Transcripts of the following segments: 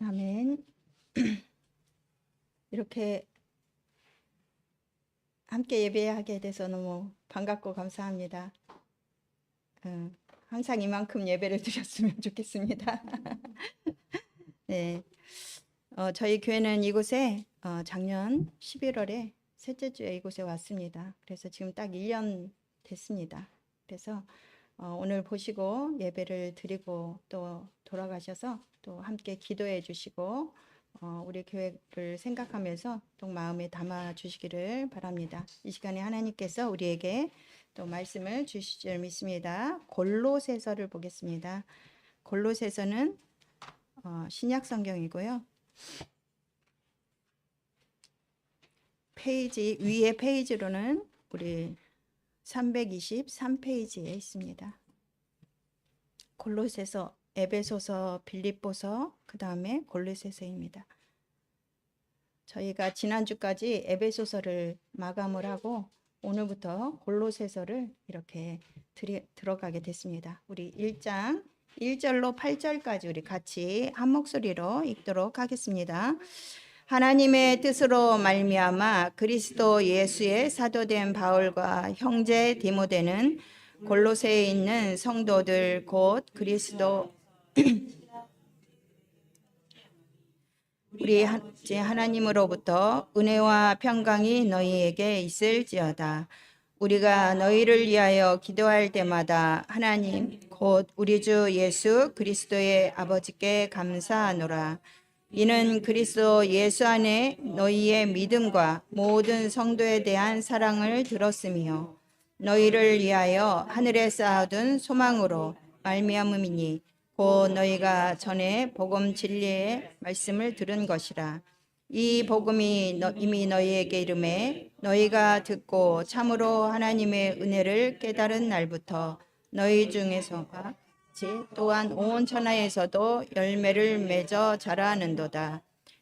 아멘. 이렇게 함께 예배하게 돼서 너무 반갑고 감사합니다. 항상 이만큼 예배를 드렸으면 좋겠습니다. 네, 저희 교회는 이곳에 작년 11월에 셋째 주에 이곳에 왔습니다. 그래서 지금 딱 1년 됐습니다. 그래서 오늘 보시고 예배를 드리고 또 돌아가셔서 또 함께 기도해 주시고 우리 교회를 생각하면서 또 마음에 담아 주시기를 바랍니다. 이 시간에 하나님께서 우리에게 또 말씀을 주실 줄 믿습니다. 골로새서를 보겠습니다. 골로새서는 신약 성경이고요. 페이지 위에 페이지로는 우리 323페이지에 있습니다. 골로새서, 에베소서, 빌립보서, 그 다음에 골로새서입니다. 저희가 지난주까지 에베소서를 마감을 하고 오늘부터 골로새서를 이렇게 들어가게 됐습니다. 우리 1장 1절로 8절까지 우리 같이 한 목소리로 읽도록 하겠습니다. 하나님의 뜻으로 말미암아 그리스도 예수의 사도된 바울과 형제 디모데는 골로새에 있는 성도들 곧 그리스도 우리 하나님으로부터 은혜와 평강이 너희에게 있을지어다. 우리가 너희를 위하여 기도할 때마다 하나님 곧 우리 주 예수 그리스도의 아버지께 감사하노라. 이는 그리스도 예수 안에 너희의 믿음과 모든 성도에 대한 사랑을 들었으며 너희를 위하여 하늘에 쌓아둔 소망으로 말미암음이니 곧 너희가 전에 복음 진리의 말씀을 들은 것이라. 이 복음이 이미 너희에게 이름에 너희가 듣고 참으로 하나님의 은혜를 깨달은 날부터 너희 중에서가 또한 온 천하에서도 열매를 맺어 자라는도다.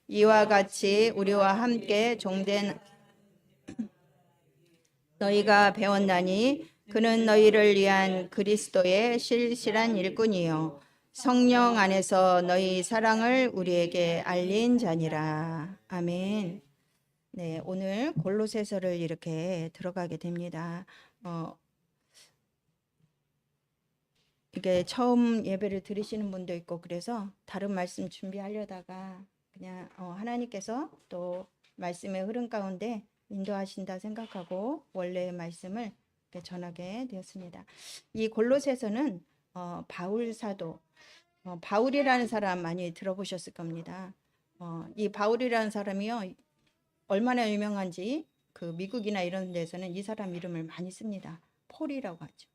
이와 같이 우리와 함께 종된 너희가 배웠나니 그는 너희를 위한 그리스도의 실실한 일꾼이요 성령 안에서 너희 사랑을 우리에게 알린 자니라. 아멘. 네, 오늘 골로새서를 이렇게 들어가게 됩니다. 이게 처음 예배를 들으시는 분도 있고 그래서 다른 말씀 준비하려다가 그냥 하나님께서 또 말씀의 흐름 가운데 인도하신다 생각하고 원래의 말씀을 전하게 되었습니다. 이 골로새서는 바울 사도, 바울이라는 사람 많이 들어보셨을 겁니다. 이 바울이라는 사람이요 얼마나 유명한지 그 미국이나 이런 데서는 이 사람 이름을 많이 씁니다. 폴이라고 하죠.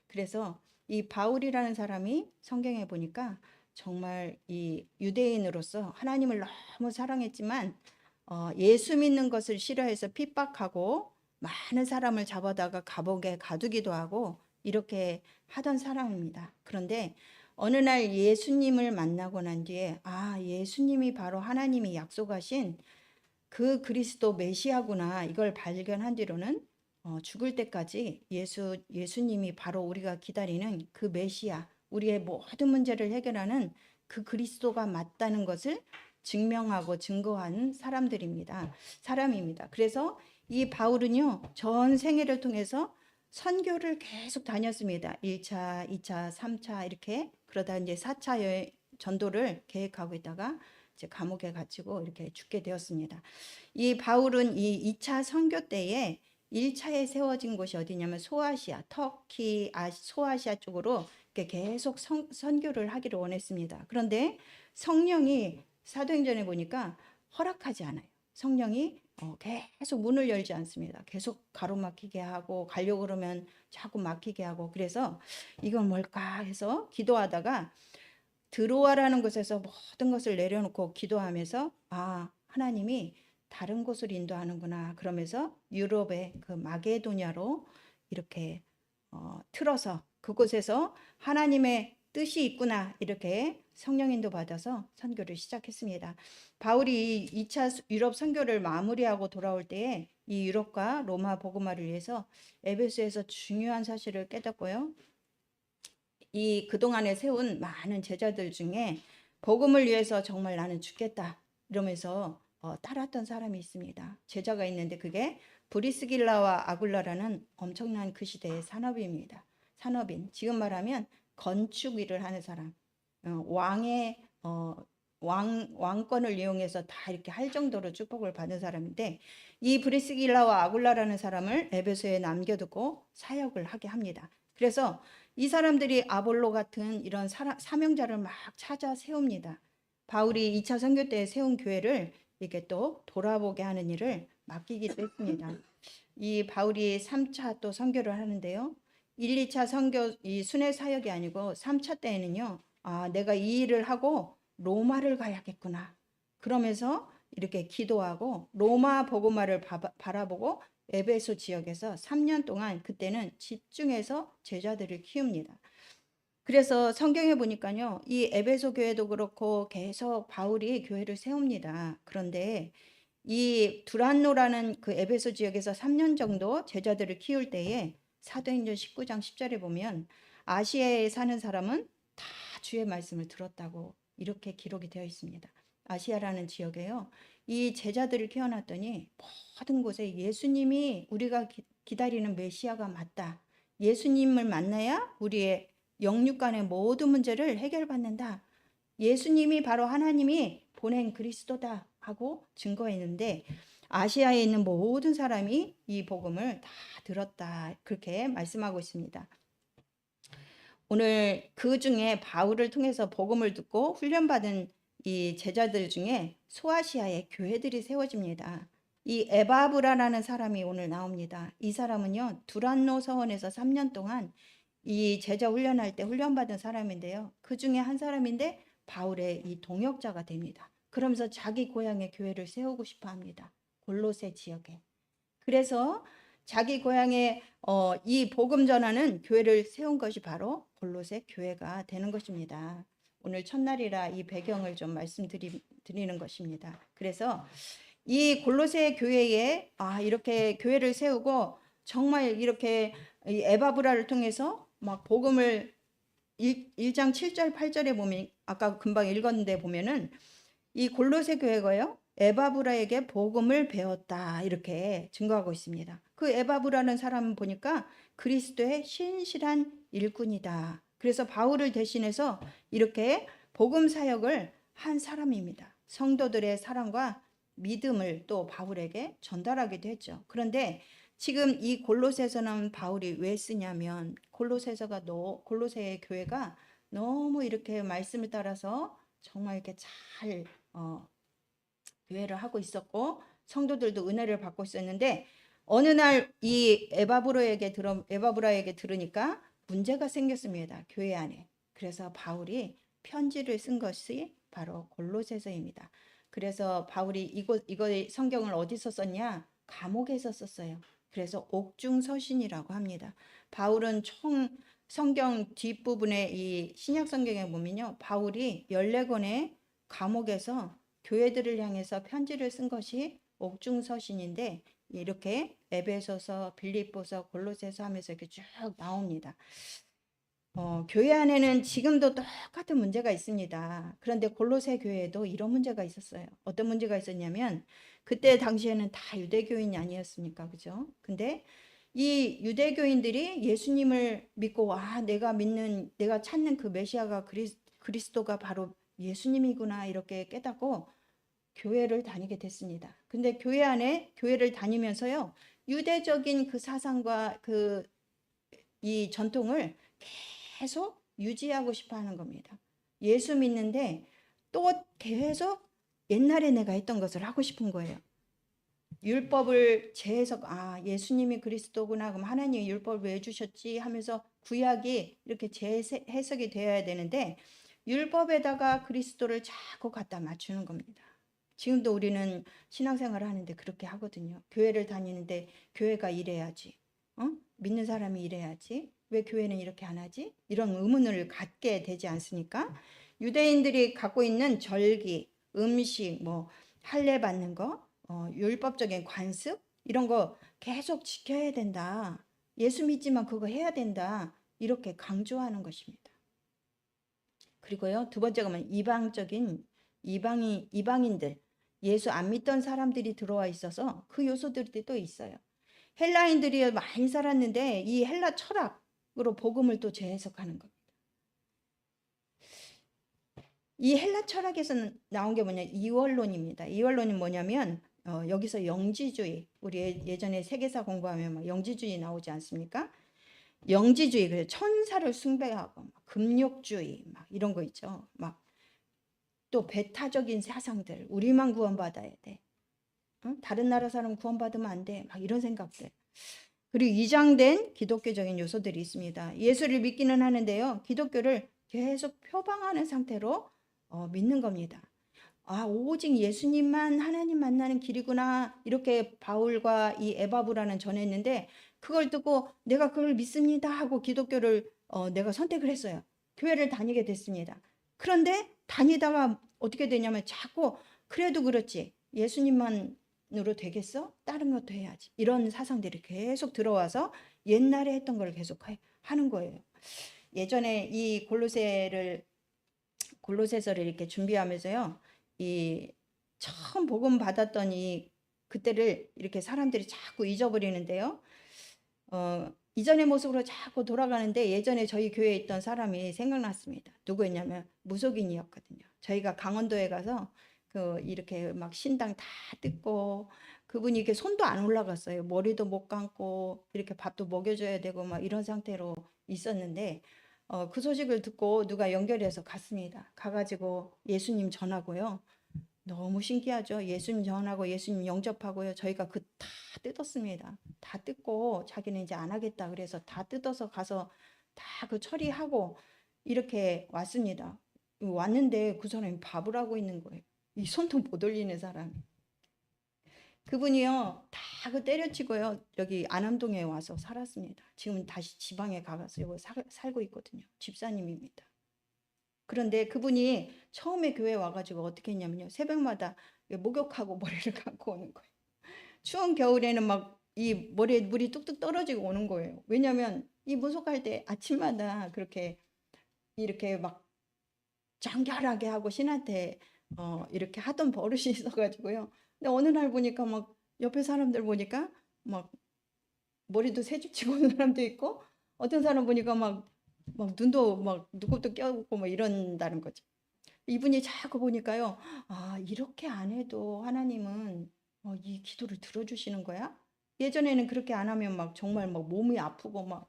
그래서 이 바울이라는 사람이 성경에 보니까 정말 이 유대인으로서 하나님을 너무 사랑했지만 예수 믿는 것을 싫어해서 핍박하고 많은 사람을 잡아다가 감옥에 가두기도 하고 이렇게 하던 사람입니다. 그런데 어느 날 예수님을 만나고 난 뒤에 예수님이 바로 하나님이 약속하신 그 그리스도 메시아구나 이걸 발견한 뒤로는 죽을 때까지 예수님이 바로 우리가 기다리는 그 메시아, 우리의 모든 문제를 해결하는 그 그리스도가 맞다는 것을 증명하고 증거한 사람입니다. 그래서 이 바울은요, 전 생애를 통해서 선교를 계속 다녔습니다. 1차, 2차, 3차 이렇게 그러다 이제 4차 전도를 계획하고 있다가 이제 감옥에 갇히고 이렇게 죽게 되었습니다. 이 바울은 이 2차 선교 때에 1차에 세워진 곳이 어디냐면 소아시아, 터키, 소아시아 쪽으로 계속 선교를 하기를 원했습니다. 그런데 성령이 사도행전에 보니까 허락하지 않아요. 성령이 계속 문을 열지 않습니다. 계속 가로막히게 하고 가려고 그러면 자꾸 막히게 하고 그래서 이건 뭘까 해서 기도하다가 드로아라는 곳에서 모든 것을 내려놓고 기도하면서 하나님이 다른 곳을 인도하는구나 그러면서 유럽의 그 마게도냐로 이렇게 틀어서 그곳에서 하나님의 뜻이 있구나 이렇게 성령 인도 받아서 선교를 시작했습니다. 바울이 2차 유럽 선교를 마무리하고 돌아올 때에 이 유럽과 로마 복음화를 위해서 에베소에서 중요한 사실을 깨닫고요. 이 그동안에 세운 많은 제자들 중에 복음을 위해서 정말 나는 죽겠다 이러면서 따랐던 사람이 있습니다. 제자가 있는데 그게 브리스길라와 아굴라라는 엄청난 그 시대의 산업인입니다. 산업인, 지금 말하면 건축 일을 하는 사람, 왕의 왕권을 이용해서 다 이렇게 할 정도로 축복을 받은 사람인데, 이 브리스길라와 아굴라라는 사람을 에베소에 남겨두고 사역을 하게 합니다. 그래서 이 사람들이 아볼로 같은 이런 사명자를 막 찾아 세웁니다. 바울이 2차 선교 때 세운 교회를 이렇게 또 돌아보게 하는 일을 맡기기도 했습니다. 이 바울이 3차 또 선교를 하는데요. 1, 2차 선교 이 순회 사역이 아니고 3차 때에는요. 내가 이 일을 하고 로마를 가야겠구나. 그러면서 이렇게 기도하고 로마 복음화를 바라보고 에베소 지역에서 3년 동안 그때는 집중해서 제자들을 키웁니다. 그래서 성경에 보니까요. 이 에베소 교회도 그렇고 계속 바울이 교회를 세웁니다. 그런데 이 두란노라는 그 에베소 지역에서 3년 정도 제자들을 키울 때에 사도행전 19장 10절에 보면 아시아에 사는 사람은 다 주의 말씀을 들었다고 이렇게 기록이 되어 있습니다. 아시아라는 지역에요. 이 제자들을 키워놨더니 모든 곳에 예수님이 우리가 기다리는 메시아가 맞다. 예수님을 만나야 우리의 영육 간의 모든 문제를 해결받는다. 예수님이 바로 하나님이 보낸 그리스도다 하고 증거했는데 아시아에 있는 모든 사람이 이 복음을 다 들었다. 그렇게 말씀하고 있습니다. 오늘 그 중에 바울을 통해서 복음을 듣고 훈련받은 이 제자들 중에 소아시아의 교회들이 세워집니다. 이 에바브라라는 사람이 오늘 나옵니다. 이 사람은요, 두란노 서원에서 3년 동안 이 제자 훈련할 때 훈련받은 사람인데요. 그 중에 한 사람인데 바울의 이 동역자가 됩니다. 그러면서 자기 고향의 교회를 세우고 싶어 합니다. 골로새 지역에. 그래서 자기 고향에 이 복음 전하는 교회를 세운 것이 바로 골로새 교회가 되는 것입니다. 오늘 첫날이라 이 배경을 좀 말씀드리는 것입니다. 그래서 이 골로새 교회에 이렇게 교회를 세우고 정말 이렇게 이 에바브라를 통해서 막 복음을 1장 7절 8절에 보면 아까 금방 읽었는데 보면은 이 골로새 교회가요. 에바브라에게 복음을 배웠다 이렇게 증거하고 있습니다. 그 에바브라는 사람은 보니까 그리스도의 신실한 일꾼이다. 그래서 바울을 대신해서 이렇게 복음 사역을 한 사람입니다. 성도들의 사랑과 믿음을 또 바울에게 전달하기도 했죠. 그런데 지금 이 골로새서는 바울이 왜 쓰냐면 골로새 교회가 너무 이렇게 말씀을 따라서 정말 이렇게 잘 교회를 하고 있었고 성도들도 은혜를 받고 있었는데 어느 날 이 에바브라에게 들으니까 문제가 생겼습니다. 교회 안에. 그래서 바울이 편지를 쓴 것이 바로 골로새서입니다. 그래서 바울이 이거 성경을 어디서 썼냐? 감옥에서 썼어요. 그래서 옥중서신이라고 합니다. 바울은 성경 뒷부분에 이 신약 성경에 보면요. 바울이 14권의 감옥에서 교회들을 향해서 편지를 쓴 것이 옥중서신인데 이렇게 에베소서, 빌립보서, 골로새서 하면서 이렇게 쭉 나옵니다. 교회 안에는 지금도 똑같은 문제가 있습니다. 그런데 골로새 교회에도 이런 문제가 있었어요. 어떤 문제가 있었냐면 그때 당시에는 다 유대교인이 아니었습니까? 그죠? 근데 이 유대교인들이 예수님을 믿고 내가 찾는 그 메시아가 그리스도가 바로 예수님이구나 이렇게 깨닫고 교회를 다니게 됐습니다. 근데 교회를 다니면서요. 유대적인 그 사상과 이 전통을 계속 유지하고 싶어 하는 겁니다. 예수 믿는데 또 계속 옛날에 내가 했던 것을 하고 싶은 거예요. 율법을 재해석, 예수님이 그리스도구나. 그럼 하나님이 율법을 왜 주셨지? 하면서 구약이 이렇게 재해석이 되어야 되는데 율법에다가 그리스도를 자꾸 갖다 맞추는 겁니다. 지금도 우리는 신앙생활을 하는데 그렇게 하거든요. 교회를 다니는데 교회가 이래야지. 믿는 사람이 이래야지. 왜 교회는 이렇게 안 하지? 이런 의문을 갖게 되지 않습니까? 유대인들이 갖고 있는 절기, 음식, 할례 받는 거, 율법적인 관습 이런 거 계속 지켜야 된다. 예수 믿지만 그거 해야 된다. 이렇게 강조하는 것입니다. 그리고요, 두 번째가 뭐냐면 이방인들, 예수 안 믿던 사람들이 들어와 있어서 그 요소들이 또 있어요. 헬라인들이 많이 살았는데 이 헬라 철학으로 복음을 또 재해석하는 겁니다. 이 헬라 철학에서 나온 게 뭐냐, 이원론입니다. 이원론이 뭐냐면 여기서 영지주의, 우리 예전에 세계사 공부하면 막 영지주의 나오지 않습니까? 영지주의, 그래서 천사를 숭배하고 막 금욕주의 막 이런 거 있죠. 막 또 배타적인 사상들, 우리만 구원받아야 돼. 다른 나라 사람 구원받으면 안 돼. 막 이런 생각들. 그리고 이장된 기독교적인 요소들이 있습니다. 예수를 믿기는 하는데요, 기독교를 계속 표방하는 상태로 믿는 겁니다. 아, 오직 예수님만 하나님 만나는 길이구나, 이렇게 바울과 이 에바브라는 전했는데, 그걸 듣고 내가 그걸 믿습니다 하고 기독교를 내가 선택을 했어요. 교회를 다니게 됐습니다. 그런데 다니다가 어떻게 되냐면 자꾸 그래도 그렇지 예수님만으로 되겠어? 다른 것도 해야지. 이런 사상들이 계속 들어와서 옛날에 했던 걸 계속 하는 거예요. 예전에 이 골로새서를 이렇게 준비하면서요, 이 처음 복음 받았던 이 그때를 이렇게 사람들이 자꾸 잊어버리는데요. 이전의 모습으로 자꾸 돌아가는데 예전에 저희 교회에 있던 사람이 생각났습니다. 누구였냐면 무속인이었거든요. 저희가 강원도에 가서 이렇게 막 신당 다 뜯고, 그분이 이렇게 손도 안 올라갔어요. 머리도 못 감고 이렇게 밥도 먹여줘야 되고 막 이런 상태로 있었는데, 그 소식을 듣고 누가 연결해서 갔습니다. 가가지고 예수님 전하고요. 너무 신기하죠. 예수님 전하고 예수님 영접하고요. 저희가 다 뜯었습니다. 다 뜯고 자기는 이제 안 하겠다 그래서 다 뜯어서 가서 다 그 처리하고 이렇게 왔습니다. 왔는데 그 사람이 밥을 하고 있는 거예요. 이 손도 못 올리는 사람이. 그분이요, 다 그 때려치고요, 여기 안암동에 와서 살았습니다. 지금 다시 지방에 가서 여기 살고 있거든요. 집사님입니다. 그런데 그분이 처음에 교회 와가지고 어떻게 했냐면요, 새벽마다 목욕하고 머리를 감고 오는 거예요. 추운 겨울에는 막 이 머리에 물이 뚝뚝 떨어지고 오는 거예요. 왜냐면 이 무속할 때 아침마다 그렇게 이렇게 막 정결하게 하고 신한테 이렇게 하던 버릇이 있어가지고요. 근데 어느 날 보니까 막 옆에 사람들 보니까 막 머리도 새집치고 오는 사람도 있고, 어떤 사람 보니까 막 눈도 막 눈곱도 껴고 막 이런다는 거죠. 이분이 자꾸 보니까요, 아, 이렇게 안 해도 하나님은 이 기도를 들어주시는 거야? 예전에는 그렇게 안 하면 막 정말 막 몸이 아프고 막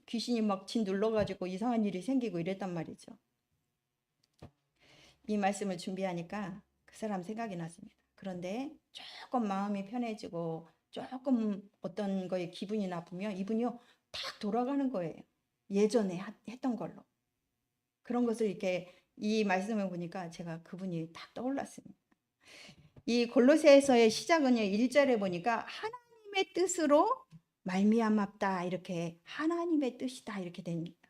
귀신이 막 진 눌러가지고 이상한 일이 생기고 이랬단 말이죠. 이 말씀을 준비하니까 그 사람 생각이 났습니다. 그런데 조금 마음이 편해지고 조금 어떤 거에 기분이 나쁘면 이분이요, 탁 돌아가는 거예요. 예전에 했던 걸로. 그런 것을 이렇게 이 말씀을 보니까 제가 그분이 딱 떠올랐습니다. 이 골로새서의 시작은요, 1절에 보니까 하나님의 뜻으로 말미암았다, 이렇게 하나님의 뜻이다 이렇게 됩니다.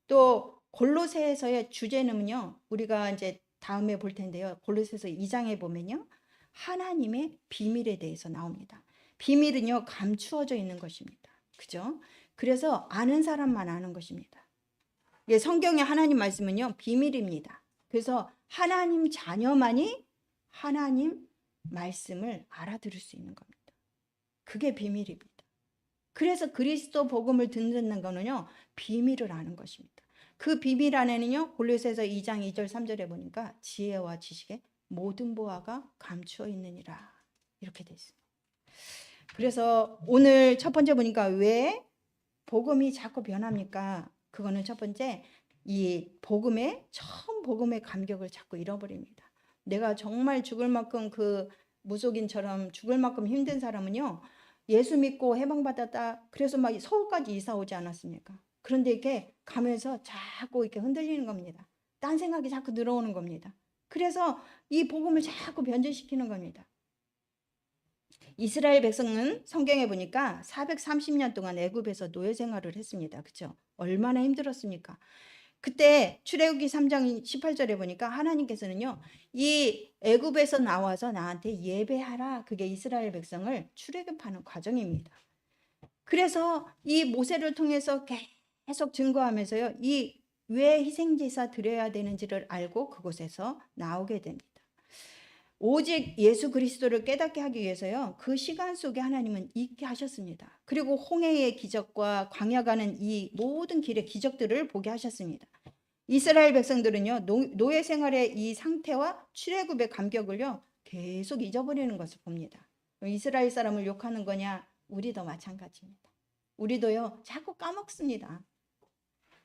또 골로새서의 주제는요, 우리가 이제 다음에 볼 텐데요, 골로새서 2장에 보면요, 하나님의 비밀에 대해서 나옵니다. 비밀은요, 감추어져 있는 것입니다. 그죠? 그래서 아는 사람만 아는 것입니다. 성경의 하나님 말씀은요, 비밀입니다. 그래서 하나님 자녀만이 하나님 말씀을 알아들을 수 있는 겁니다. 그게 비밀입니다. 그래서 그리스도 복음을 듣는 거는요, 비밀을 아는 것입니다. 그 비밀 안에는요, 골로새서 2장 2절 3절에 보니까 지혜와 지식의 모든 보화가 감추어 있느니라, 이렇게 돼 있습니다. 그래서 오늘 첫 번째 보니까 왜 복음이 자꾸 변합니까? 그거는 첫 번째, 이 처음 복음의 감격을 자꾸 잃어버립니다. 내가 정말 죽을 만큼 그 무속인처럼 죽을 만큼 힘든 사람은요, 예수 믿고 해방받았다 그래서 막 서울까지 이사 오지 않았습니까? 그런데 이렇게 가면서 자꾸 이렇게 흔들리는 겁니다. 딴 생각이 자꾸 들어오는 겁니다. 그래서 이 복음을 자꾸 변질시키는 겁니다. 이스라엘 백성은 성경에 보니까 430년 동안 애굽에서 노예 생활을 했습니다. 그렇죠? 얼마나 힘들었습니까? 그때 출애굽기 3장 18절에 보니까 하나님께서는요, 이 애굽에서 나와서 나한테 예배하라, 그게 이스라엘 백성을 출애굽하는 과정입니다. 그래서 이 모세를 통해서 계속 증거하면서요, 이 왜 희생제사 드려야 되는지를 알고 그곳에서 나오게 됩니다. 오직 예수 그리스도를 깨닫게 하기 위해서요. 그 시간 속에 하나님은 있게 하셨습니다. 그리고 홍해의 기적과 광야 가는 이 모든 길의 기적들을 보게 하셨습니다. 이스라엘 백성들은요. 노예 생활의 이 상태와 출애굽의 감격을요. 계속 잊어버리는 것을 봅니다. 이스라엘 사람을 욕하는 거냐? 우리도 마찬가지입니다. 우리도요. 자꾸 까먹습니다.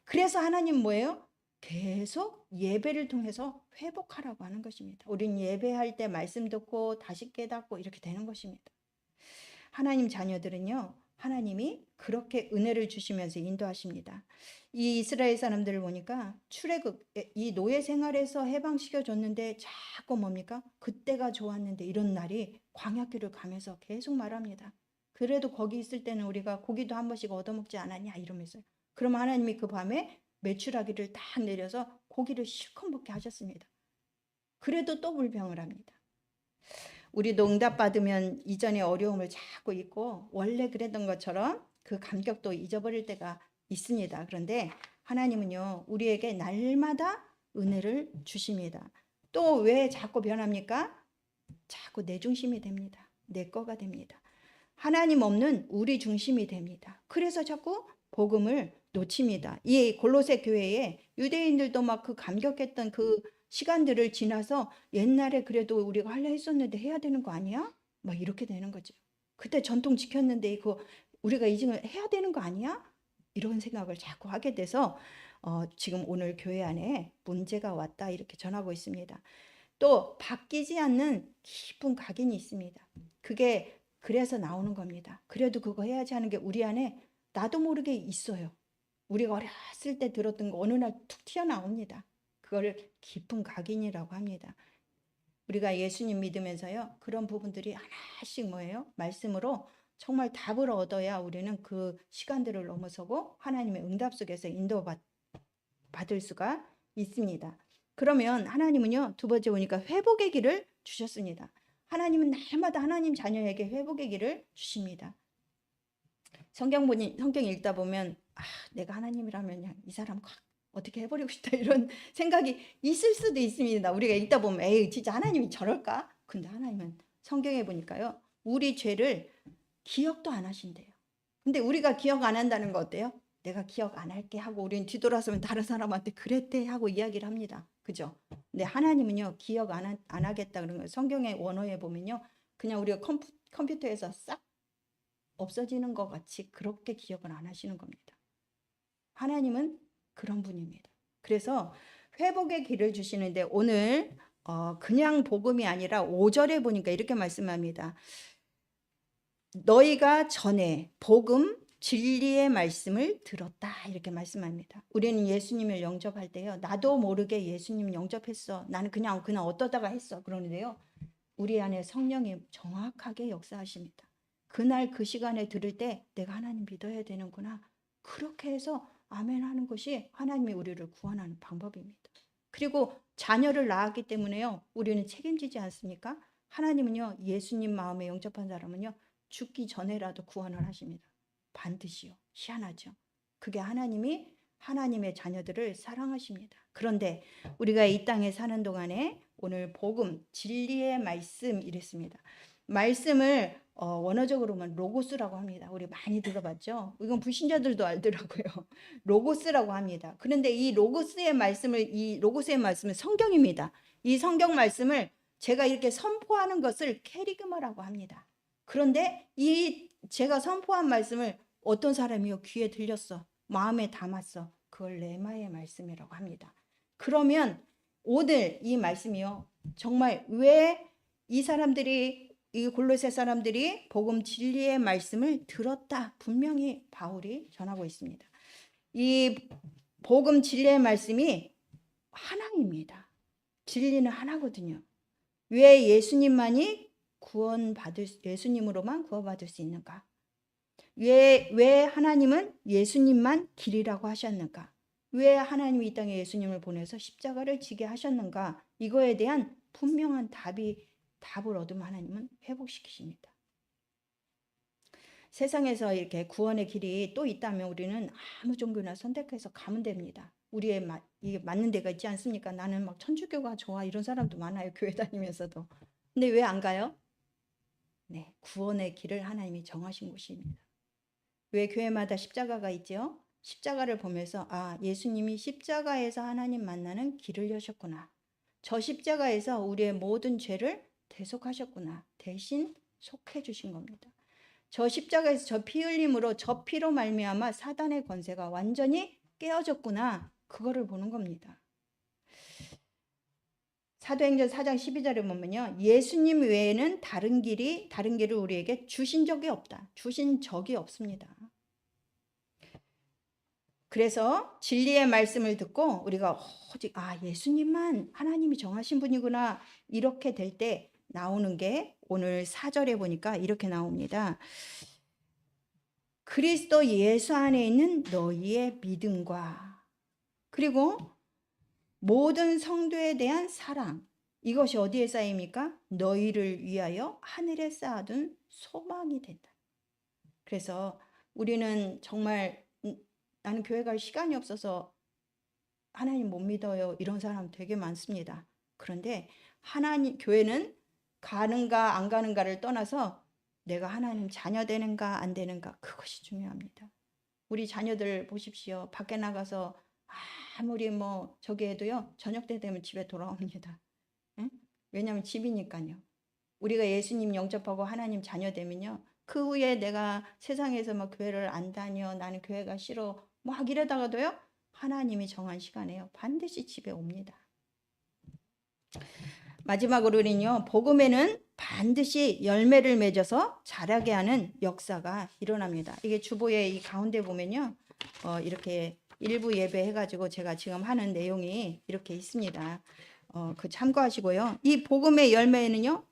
그래서 하나님 뭐예요? 계속 예배를 통해서 회복하라고 하는 것입니다. 우리는 예배할 때 말씀 듣고 다시 깨닫고 이렇게 되는 것입니다. 하나님 자녀들은요. 하나님이 그렇게 은혜를 주시면서 인도하십니다. 이 이스라엘 사람들을 보니까 출애굽, 이 노예 생활에서 해방시켜 줬는데 자꾸 뭡니까? 그때가 좋았는데 이런 날이 광야길을 가면서 계속 말합니다. 그래도 거기 있을 때는 우리가 고기도 한 번씩 얻어먹지 않았냐 이러면서요. 그럼 하나님이 그 밤에 메추라기를 딱 내려서 고기를 실컷 먹게 하셨습니다. 그래도 또 불평을 합니다. 우리도 응답받으면 이전의 어려움을 자꾸 잊고 원래 그랬던 것처럼 그 감격도 잊어버릴 때가 있습니다. 그런데 하나님은요, 우리에게 날마다 은혜를 주십니다. 또 왜 자꾸 변합니까? 자꾸 내 중심이 됩니다. 내 거가 됩니다. 하나님 없는 우리 중심이 됩니다. 그래서 자꾸 복음을 놓칩니다. 이 골로새 교회에 유대인들도 막 그 감격했던 그 시간들을 지나서 옛날에 그래도 우리가 하려 했었는데 해야 되는 거 아니야? 막 이렇게 되는 거죠. 그때 전통 지켰는데 이거 우리가 이제 해야 되는 거 아니야? 이런 생각을 자꾸 하게 돼서 지금 오늘 교회 안에 문제가 왔다 이렇게 전하고 있습니다. 또 바뀌지 않는 깊은 각인이 있습니다. 그게 그래서 나오는 겁니다. 그래도 그거 해야지 하는 게 우리 안에 나도 모르게 있어요. 우리가 어렸을 때 들었던 거 어느 날 툭 튀어나옵니다. 그걸 깊은 각인이라고 합니다. 우리가 예수님 믿으면서요. 그런 부분들이 하나씩 뭐예요? 말씀으로 정말 답을 얻어야 우리는 그 시간들을 넘어서고 하나님의 응답 속에서 인도받을 수가 있습니다. 그러면 하나님은요. 두 번째 보니까 회복의 길을 주셨습니다. 하나님은 날마다 하나님 자녀에게 회복의 길을 주십니다. 성경 읽다 보면 내가 하나님이라면 이 사람 어떻게 해버리고 싶다 이런 생각이 있을 수도 있습니다. 우리가 읽다 보면 에이 진짜 하나님이 저럴까? 근데 하나님은 성경에 보니까요. 우리 죄를 기억도 안 하신대요. 근데 우리가 기억 안 한다는 거 어때요? 내가 기억 안 할게 하고 우리는 뒤돌아서면 다른 사람한테 그랬대 하고 이야기를 합니다. 그죠? 근데 하나님은요. 기억 안 하겠다 그런 거예요. 성경의 원어에 보면요. 그냥 우리가 컴퓨터에서 싹 없어지는 것 같이 그렇게 기억을 안 하시는 겁니다. 하나님은 그런 분입니다. 그래서 회복의 길을 주시는데 오늘 그냥 복음이 아니라 5절에 보니까 이렇게 말씀합니다. 너희가 전에 복음 진리의 말씀을 들었다 이렇게 말씀합니다. 우리는 예수님을 영접할 때요. 나도 모르게 예수님 영접했어. 나는 그냥 어떠다가 했어. 그러는데요. 우리 안에 성령이 정확하게 역사하십니다. 그날 그 시간에 들을 때 내가 하나님 믿어야 되는구나. 그렇게 해서 아멘 하는 것이 하나님이 우리를 구원하는 방법입니다. 그리고 자녀를 낳았기 때문에요. 우리는 책임지지 않습니까? 하나님은요. 예수님 마음에 영접한 사람은요. 죽기 전에라도 구원을 하십니다. 반드시요. 희한하죠. 그게 하나님이 하나님의 자녀들을 사랑하십니다. 그런데 우리가 이 땅에 사는 동안에 오늘 복음, 진리의 말씀 이랬습니다. 말씀을 원어적으로는 로고스라고 합니다. 우리 많이 들어봤죠? 이건 불신자들도 알더라고요. 로고스라고 합니다. 그런데 이 로고스의 말씀은 성경입니다. 이 성경 말씀을 제가 이렇게 선포하는 것을 캐리그마라고 합니다. 그런데 이 제가 선포한 말씀을 어떤 사람이요 귀에 들렸어. 마음에 담았어. 그걸 레마의 말씀이라고 합니다. 그러면 오늘 이 말씀이요. 정말 왜 이 사람들이 이 골로새 사람들이 복음 진리의 말씀을 들었다. 분명히 바울이 전하고 있습니다. 이 복음 진리의 말씀이 하나입니다. 진리는 하나거든요. 왜 예수님으로만 구원받을 수 있는가? 왜 하나님은 예수님만 길이라고 하셨는가? 왜 하나님이 이 땅에 예수님을 보내서 십자가를 지게 하셨는가? 이거에 대한 분명한 답을 얻으면 하나님은 회복시키십니다. 세상에서 이렇게 구원의 길이 또 있다면 우리는 아무 종교나 선택해서 가면 됩니다. 이게 맞는 데가 있지 않습니까? 나는 막 천주교가 좋아 이런 사람도 많아요. 교회 다니면서도. 근데 왜 안 가요? 네, 구원의 길을 하나님이 정하신 곳입니다. 왜 교회마다 십자가가 있죠? 십자가를 보면서 예수님이 십자가에서 하나님 만나는 길을 여셨구나. 저 십자가에서 우리의 모든 죄를 대속하셨구나. 대신 속해 주신 겁니다. 저 십자가에서 저 피 흘림으로 저 피로 말미암아 사단의 권세가 완전히 깨어졌구나. 그거를 보는 겁니다. 사도행전 4장 12절에 보면요. 예수님 외에는 다른 길을 우리에게 주신 적이 없다. 주신 적이 없습니다. 그래서 진리의 말씀을 듣고 우리가 오직 예수님만 하나님이 정하신 분이구나 이렇게 될 때 나오는 게 오늘 4절에 보니까 이렇게 나옵니다. 그리스도 예수 안에 있는 너희의 믿음과 그리고 모든 성도에 대한 사랑 이것이 어디에 쌓입니까? 너희를 위하여 하늘에 쌓아둔 소망이 된다. 그래서 우리는 정말 나는 교회 갈 시간이 없어서 하나님 못 믿어요. 이런 사람 되게 많습니다. 그런데 교회는 가는가 안 가는가를 떠나서 내가 하나님 자녀 되는가 안 되는가 그것이 중요합니다. 우리 자녀들 보십시오. 밖에 나가서 아무리 저기 해도요. 저녁 때 되면 집에 돌아옵니다. 응? 왜냐하면 집이니까요. 우리가 예수님 영접하고 하나님 자녀 되면요. 그 후에 내가 세상에서 교회를 안 다녀 나는 교회가 싫어 막 이러다가도요. 하나님이 정한 시간에요. 반드시 집에 옵니다. 마지막으로는요. 복음에는 반드시 열매를 맺어서 자라게 하는 역사가 일어납니다. 이게 주보의 이 가운데 보면요. 이렇게 일부 예배 해가지고 제가 지금 하는 내용이 이렇게 있습니다. 그 참고하시고요. 이 복음의 열매는요.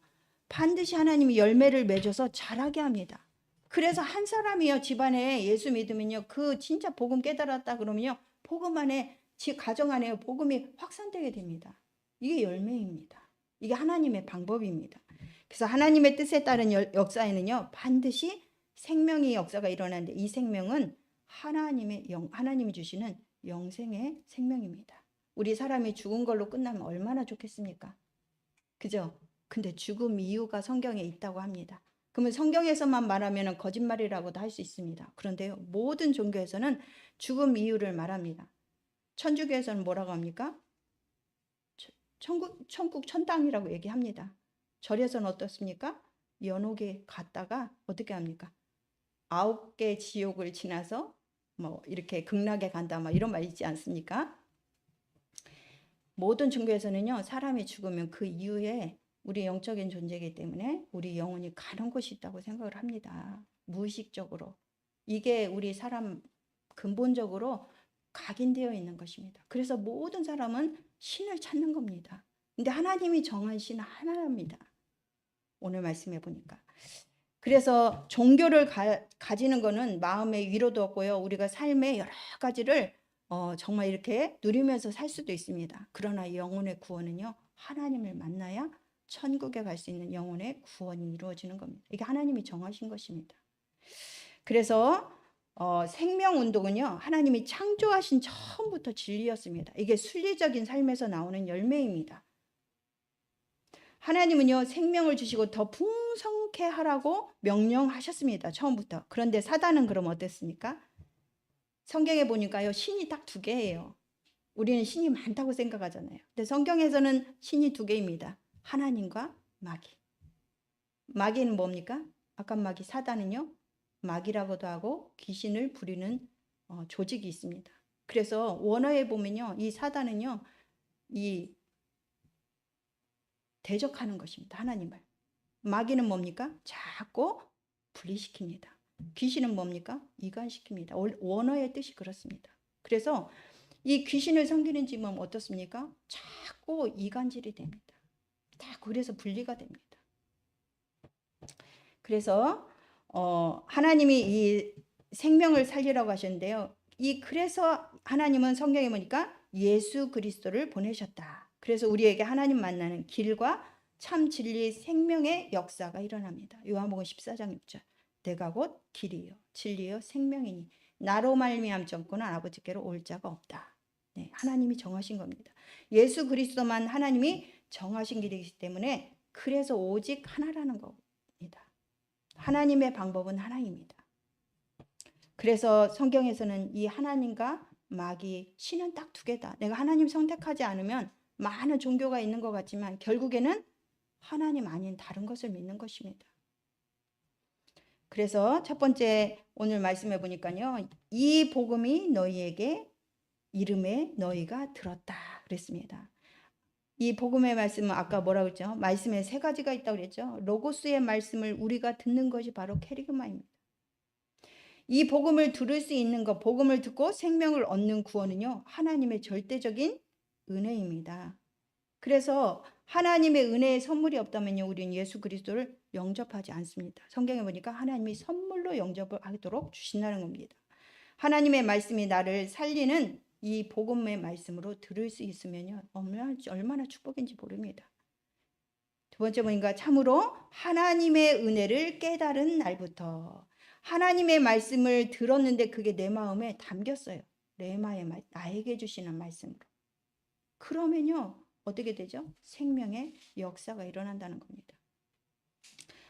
반드시 하나님이 열매를 맺어서 자라게 합니다. 그래서 한 사람이요. 집안에 예수 믿으면요. 그 진짜 복음 깨달았다 그러면요. 복음 안에 가정 안에 복음이 확산되게 됩니다. 이게 열매입니다. 이게 하나님의 방법입니다. 그래서 하나님의 뜻에 따른 역사에는요. 반드시 생명의 역사가 일어나는데 이 생명은 하나님이 주시는 영생의 생명입니다. 우리 사람이 죽은 걸로 끝나면 얼마나 좋겠습니까? 그죠? 근데 죽음 이유가 성경에 있다고 합니다. 그러면 성경에서만 말하면 거짓말이라고도 할 수 있습니다. 그런데요. 모든 종교에서는 죽음 이유를 말합니다. 천주교에서는 뭐라고 합니까? 천국 천당이라고 얘기합니다. 절에서는 어떻습니까? 연옥에 갔다가 어떻게 합니까? 9개 지옥을 지나서 이렇게 극락에 간다 이런 말 있지 않습니까? 모든 종교에서는요. 사람이 죽으면 그 이후에 우리 영적인 존재이기 때문에 우리 영혼이 가는 곳이 있다고 생각을 합니다. 무의식적으로. 이게 우리 사람 근본적으로 각인되어 있는 것입니다. 그래서 모든 사람은 신을 찾는 겁니다. 근데 하나님이 정한 신은 하나입니다. 오늘 말씀해 보니까. 그래서 종교를 가지는 거는 마음의 위로도 없고요. 우리가 삶의 여러 가지를 정말 이렇게 누리면서 살 수도 있습니다. 그러나 영혼의 구원은요. 하나님을 만나야 천국에 갈 수 있는 영혼의 구원이 이루어지는 겁니다. 이게 하나님이 정하신 것입니다. 그래서 생명운동은요. 하나님이 창조하신 처음부터 진리였습니다. 이게 순리적인 삶에서 나오는 열매입니다. 하나님은요. 생명을 주시고 더 풍성케 하라고 명령하셨습니다. 처음부터. 그런데 사단은 그럼 어땠습니까? 성경에 보니까요. 신이 딱 2개예요. 우리는 신이 많다고 생각하잖아요. 근데 성경에서는 신이 2개입니다. 하나님과 마귀. 마귀는 뭡니까? 악한 마귀 사단은요. 마귀라고도 하고 귀신을 부리는 조직이 있습니다. 그래서 원어에 보면요. 이 사단은요. 이 대적하는 것입니다. 하나님을. 마귀는 뭡니까? 자꾸 분리시킵니다. 귀신은 뭡니까? 이간시킵니다. 원어의 뜻이 그렇습니다. 그래서 이 귀신을 섬기는 집은 어떻습니까? 자꾸 이간질이 됩니다. 자꾸 그래서 분리가 됩니다. 그래서 하나님이 이 생명을 살리라고 하셨는데요. 그래서 하나님은 성경에 보니까 예수 그리스도를 보내셨다. 그래서 우리에게 하나님 만나는 길과 참 진리 생명의 역사가 일어납니다. 요한복음 14장 6절. 내가 곧 길이요 진리요 생명이니 나로 말미암지 않고는 아버지께로 올 자가 없다. 네, 하나님이 정하신 겁니다. 예수 그리스도만 하나님이 정하신 길이기 때문에 그래서 오직 하나라는 겁니다. 하나님의 방법은 하나입니다. 그래서 성경에서는 이 하나님과 마귀, 신은 딱 두 개다. 내가 하나님 선택하지 않으면 많은 종교가 있는 것 같지만 결국에는 하나님 아닌 다른 것을 믿는 것입니다. 그래서 첫 번째 오늘 말씀해 보니까요. 이 복음이 너희에게 이름에 너희가 들었다 그랬습니다. 이 복음의 말씀은 아까 뭐라고 했죠? 말씀에 세 가지가 있다고 그랬죠. 로고스의 말씀을 우리가 듣는 것이 바로 캐리그마입니다. 이 복음을 들을 수 있는 것, 복음을 듣고 생명을 얻는 구원은요. 하나님의 절대적인 은혜입니다. 그래서 하나님의 은혜의 선물이 없다면요. 우리는 예수 그리스도를 영접하지 않습니다. 성경에 보니까 하나님이 선물로 영접을 하도록 주신다는 겁니다. 하나님의 말씀이 나를 살리는 이 복음의 말씀으로 들을 수 있으면요. 얼마나 축복인지 모릅니다. 두 번째 보니까 참으로 하나님의 은혜를 깨달은 날부터 하나님의 말씀을 들었는데 그게 내 마음에 담겼어요. 레마의 말, 나에게 주시는 말씀으로. 그러면요. 어떻게 되죠? 생명의 역사가 일어난다는 겁니다.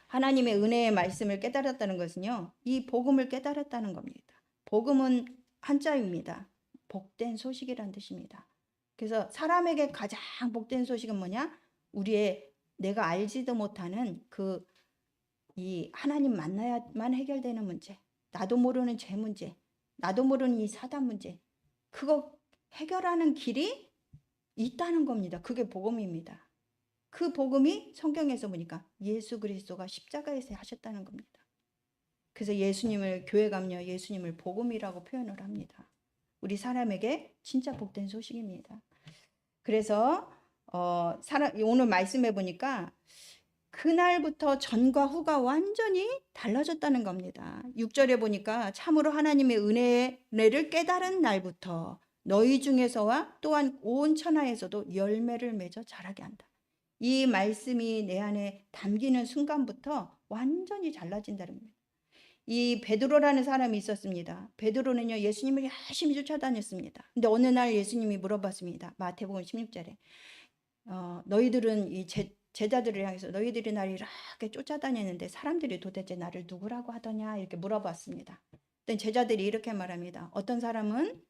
하나님의 은혜의 말씀을 깨달았다는 것은요. 이 복음을 깨달았다는 겁니다. 복음은 한자입니다. 복된 소식이란 뜻입니다. 그래서 사람에게 가장 복된 소식은 뭐냐? 우리의 내가 알지도 못하는 이 하나님 만나야만 해결되는 문제, 나도 모르는 죄 문제, 나도 모르는 이 사단 문제, 그거 해결하는 길이 있다는 겁니다. 그게 복음입니다. 그 복음이 성경에서 보니까 예수 그리스도가 십자가에서 하셨다는 겁니다. 그래서 예수님을 교회 가면요. 예수님을 복음이라고 표현을 합니다. 우리 사람에게 진짜 복된 소식입니다. 그래서 오늘 말씀해 보니까 그날부터 전과 후가 완전히 달라졌다는 겁니다. 6절에 보니까 참으로 하나님의 은혜를 깨달은 날부터 너희 중에서와 또한 온 천하에서도 열매를 맺어 자라게 한다. 이 말씀이 내 안에 담기는 순간부터 완전히 달라진다는 겁니다. 이 베드로라는 사람이 있었습니다. 베드로는요 예수님을 열심히 쫓아다녔습니다. 근데 어느 날 예수님이 물어봤습니다. 마태복음 16절에 너희들은 이 제자들을 향해서 너희들이 나를 이렇게 쫓아다녔는데 사람들이 도대체 나를 누구라고 하더냐 이렇게 물어봤습니다. 그때 제자들이 이렇게 말합니다. 어떤 사람은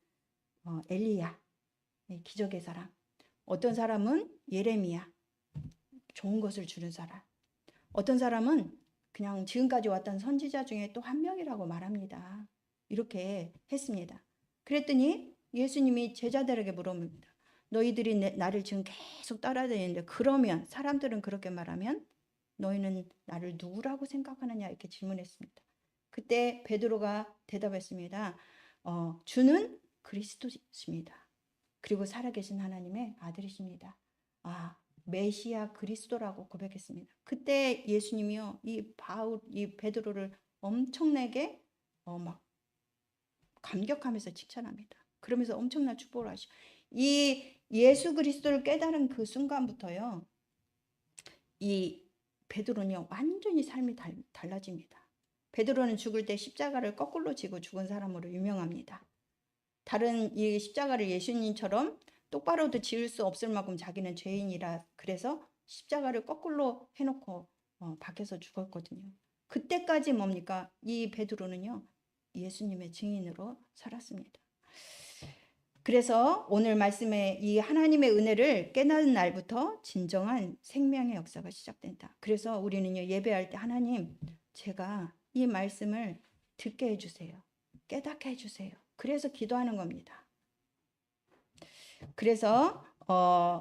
엘리야, 기적의 사람. 어떤 사람은 예레미야, 좋은 것을 주는 사람. 어떤 사람은 그냥 지금까지 왔던 선지자 중에 또 한 명이라고 말합니다. 이렇게 했습니다. 그랬더니 예수님이 제자들에게 물어봅니다. 너희들이 나를 지금 계속 따라다니는데 그러면 사람들은 그렇게 말하면 너희는 나를 누구라고 생각하느냐 이렇게 질문했습니다. 그때 베드로가 대답했습니다. 주는 그리스도십니다. 그리고 살아계신 하나님의 아들이십니다. 메시아 그리스도라고 고백했습니다. 그때 예수님이요 이 베드로를 엄청나게 막 감격하면서 칭찬합니다. 그러면서 엄청난 축복을 하시죠. 이 예수 그리스도를 깨달은 그 순간부터요 이 베드로는요 완전히 삶이 달라집니다. 베드로는 죽을 때 십자가를 거꾸로 지고 죽은 사람으로 유명합니다. 다른 이 십자가를 예수님처럼 똑바로도 지을 수 없을 만큼 자기는 죄인이라 그래서 십자가를 거꾸로 해놓고 밖에서 죽었거든요. 그때까지 뭡니까? 이 베드로는요 예수님의 증인으로 살았습니다. 그래서 오늘 말씀에 이 하나님의 은혜를 깨닫는 날부터 진정한 생명의 역사가 시작된다. 그래서 우리는요 예배할 때 하나님 제가 이 말씀을 듣게 해주세요. 깨닫게 해주세요. 그래서 기도하는 겁니다. 그래서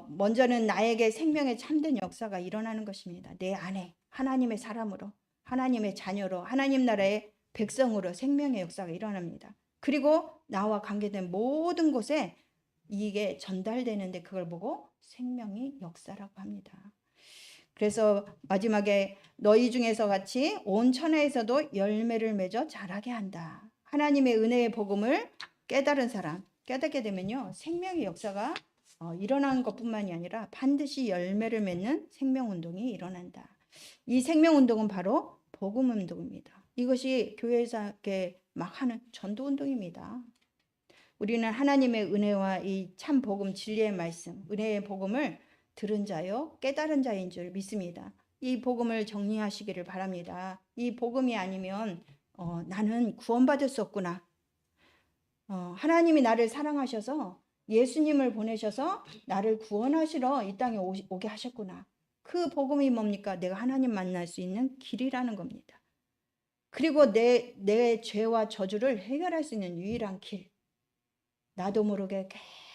먼저는 나에게 생명의 참된 역사가 일어나는 것입니다. 내 안에 하나님의 사람으로 하나님의 자녀로 하나님 나라의 백성으로 생명의 역사가 일어납니다. 그리고 나와 관계된 모든 곳에 이게 전달되는데 그걸 보고 생명이 역사라고 합니다. 그래서 마지막에 너희 중에서 같이 온 천하에서도 열매를 맺어 자라게 한다. 하나님의 은혜의 복음을 깨달은 사람, 깨닫게 되면요 생명의 역사가 일어나는 것뿐만이 아니라 반드시 열매를 맺는 생명운동이 일어난다. 이 생명운동은 바로 복음운동입니다. 이것이 교회에서 막 하는 전도운동입니다. 우리는 하나님의 은혜와 이 참 복음 진리의 말씀, 은혜의 복음을 들은 자요 깨달은 자인 줄 믿습니다. 이 복음을 정리하시기를 바랍니다. 이 복음이 아니면 나는 구원받을 수 없구나. 하나님이 나를 사랑하셔서 예수님을 보내셔서 나를 구원하시러 이 땅에 오게 하셨구나. 그 복음이 뭡니까? 내가 하나님 만날 수 있는 길이라는 겁니다. 그리고 내 죄와 저주를 해결할 수 있는 유일한 길. 나도 모르게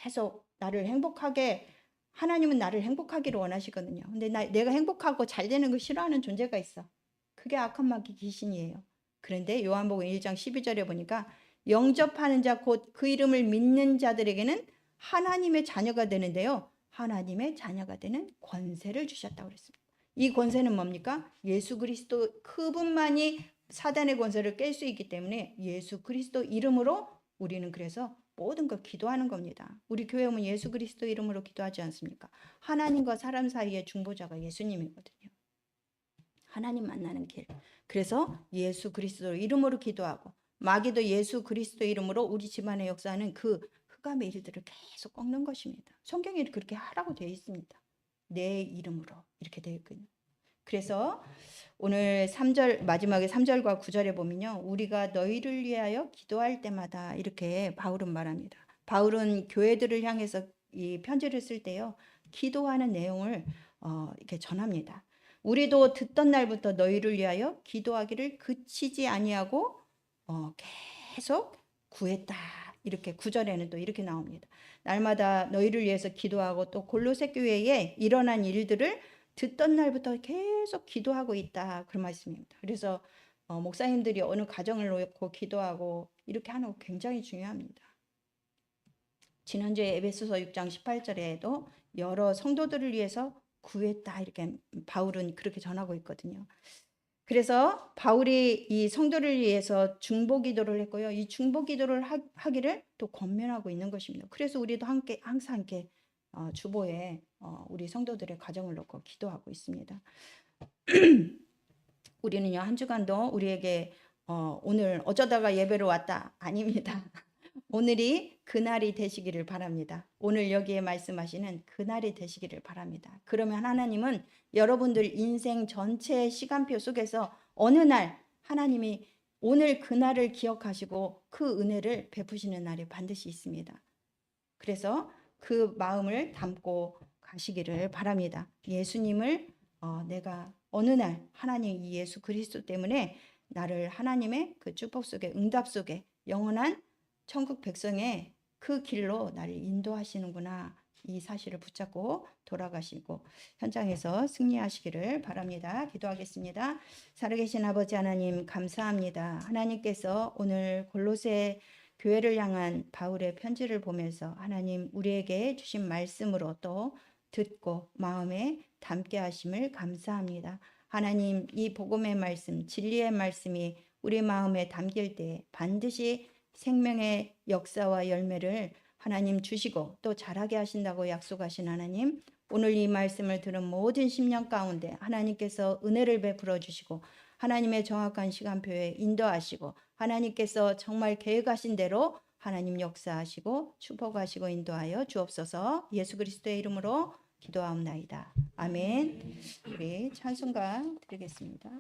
계속 나를 행복하게, 하나님은 나를 행복하기를 원하시거든요. 근데 내가 행복하고 잘 되는 걸 싫어하는 존재가 있어. 그게 악한 마귀 귀신이에요. 그런데 요한복음 1장 12절에 보니까 영접하는 자 곧 그 이름을 믿는 자들에게는 하나님의 자녀가 되는데요. 하나님의 자녀가 되는 권세를 주셨다고 그랬습니다. 이 권세는 뭡니까? 예수 그리스도 그분만이 사단의 권세를 깰 수 있기 때문에 예수 그리스도 이름으로 우리는 그래서 모든 걸 기도하는 겁니다. 우리 교회 오면 예수 그리스도 이름으로 기도하지 않습니까? 하나님과 사람 사이의 중보자가 예수님이거든요. 하나님 만나는 길. 그래서 예수 그리스도 이름으로 기도하고 마귀도 예수 그리스도 이름으로 우리 집안에 역사하는 그 흑암의 일들을 계속 꺾는 것입니다. 성경에 그렇게 하라고 되어 있습니다. 내 이름으로 이렇게 되어 있거든요. 그래서 오늘 3절 마지막에 3절과 9절에 보면요. 우리가 너희를 위하여 기도할 때마다 이렇게 바울은 말합니다. 바울은 교회들을 향해서 이 편지를 쓸 때요. 기도하는 내용을 이렇게 전합니다. 우리도 듣던 날부터 너희를 위하여 기도하기를 그치지 아니하고 계속 구했다. 이렇게 9절에는 또 이렇게 나옵니다. 날마다 너희를 위해서 기도하고 또 골로새 교회에 일어난 일들을 듣던 날부터 계속 기도하고 있다. 그런 말씀입니다. 그래서 목사님들이 어느 가정을 놓고 기도하고 이렇게 하는 거 굉장히 중요합니다. 지난주에 에베소서 6장 18절에도 여러 성도들을 위해서 구했다. 이렇게 바울은 그렇게 전하고 있거든요. 그래서 바울이 이 성도를 위해서 중보 기도를 했고요. 이 중보 기도를 하기를 또 권면하고 있는 것입니다. 그래서 우리도 항상 함께 주보에 우리 성도들의 가정을 놓고 기도하고 있습니다. 우리는요 한 주간도 우리에게 오늘 어쩌다가 예배로 왔다 아닙니다. 오늘이 그날이 되시기를 바랍니다. 오늘 여기에 말씀하시는 그날이 되시기를 바랍니다. 그러면 하나님은 여러분들 인생 전체의 시간표 속에서 어느 날 하나님이 오늘 그날을 기억하시고 그 은혜를 베푸시는 날이 반드시 있습니다. 그래서 그 마음을 담고 가시기를 바랍니다. 예수님을 내가 어느 날 하나님 이 예수 그리스도 때문에 나를 하나님의 그 축복 속에 응답 속에 영원한 천국 백성의 그 길로 나를 인도하시는구나. 이 사실을 붙잡고 돌아가시고 현장에서 승리하시기를 바랍니다. 기도하겠습니다. 살아계신 아버지 하나님 감사합니다. 하나님께서 오늘 골로새 교회를 향한 바울의 편지를 보면서 하나님 우리에게 주신 말씀으로 또 듣고 마음에 담게 하심을 감사합니다. 하나님 이 복음의 말씀 진리의 말씀이 우리 마음에 담길 때 반드시 생명의 역사와 열매를 하나님 주시고 또 자라게 하신다고 약속하신 하나님 오늘 이 말씀을 들은 모든 심령 가운데 하나님께서 은혜를 베풀어 주시고 하나님의 정확한 시간표에 인도하시고 하나님께서 정말 계획하신 대로 하나님 역사하시고 축복하시고 인도하여 주옵소서. 예수 그리스도의 이름으로 기도하옵나이다. 아멘. 우리 찬송가 드리겠습니다.